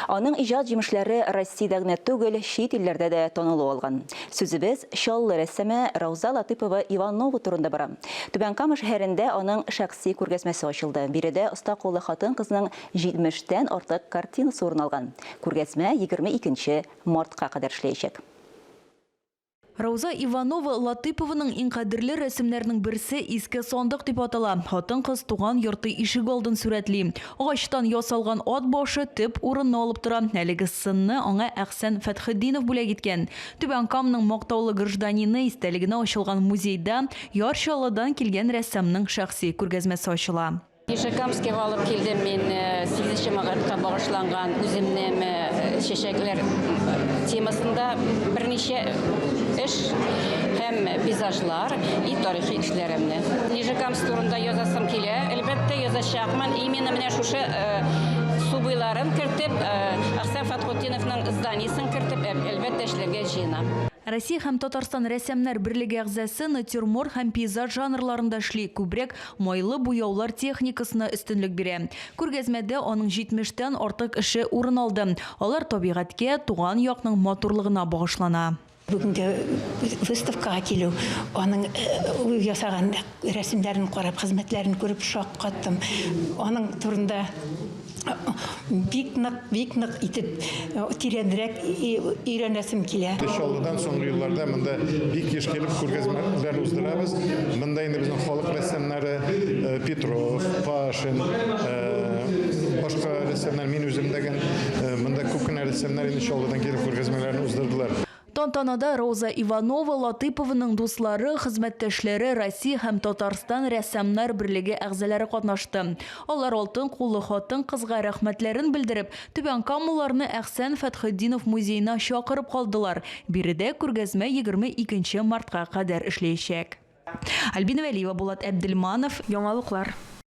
Аның иҗат җимешләре Россиядә генә түгел, чит илләрдә дә танылу алган. Сүзебез шаллы рәссаме Рауза Латыпова Иванова турында бара. Түбән-Кама шәһәрендә аның шәхси күргәзмәсе ачылды. Биредә оста куллы хатын-кызның 70-тән артык картинасы урын алган. Күргәзмә 22 мартка кадәр эшләячәк. Рауза Иванова Латыпованың иң кадерле рәсемнәренең берсе иске сондык дип атала. Хатын-кыз туган йорты ишек алдын сүрәтли. Агачтан ясалган ат башы төп урынны алып тора. Әлеге сынны аңа Әхсән Фәтхетдинов бүләк иткән. Түбән-Каманың мактаулы гражданины истәлегенә ачылган музейда Ярчалыдан килгән рәссамның шәхси күргәзмәсе ачыла. Ишекамскә алып килдем мен 8 мартка багышланган үземнең чәчәкләр темасында берничә эш һәм пейзажлар и тарихи эшләремне. Ишекамск турында язасым килә. Әлбәттә язачакмын. Именно менә шушы субыйларын кертеп, Әхсән Фәтхетдиновның зданиесен кертеп, әлбәттә эшләргә җыенам. Россия һәм Татарстан рәссамнәр берлеге әгъзасы натюрморт һәм пейзаж жанрларында эшли, күбрәк майлы буяулар техникасына өстенлек бирә. Күргәзмәдә аның 70-тән артык эше урын алды. Алар табигатькә, туган якның матурлыгына багышлана. Бүгенге выставкага килү, аның ясаган рәсемнәрен карап, хезмәтләрен күреп шаккаттым. Аның турында бик нык итеп тирәнрәк өйрәнәсем килә. Шаллыдан соңгы елларда монда бик еш килеп күргәзмәләр уздырабыз. Монда инде безнең халык рәссамнары Петров, Пашин, башка рәссамнар, мин үзем дигән монда күп кенә рәссамнар инде Шаллыдан килеп күргәзмәләрне уздырдылар. Тантанада Рауза Иванова Латыпованың дуслары, хезмәттәшләре Россия һәм Татарстан рәссамнар берлеге әгъзалары катнашты. Алар алтын куллы хатын-кызга рәхмәтләрен белдереп, Түбән-Камаларны Әхсән Фәтхетдинов музеена чакырып калдылар. Биредә күргәзмә 22 мартка кадәр эшләячәк. Альбина Вәлиева, Булат Әбделманов, Яңалыклар.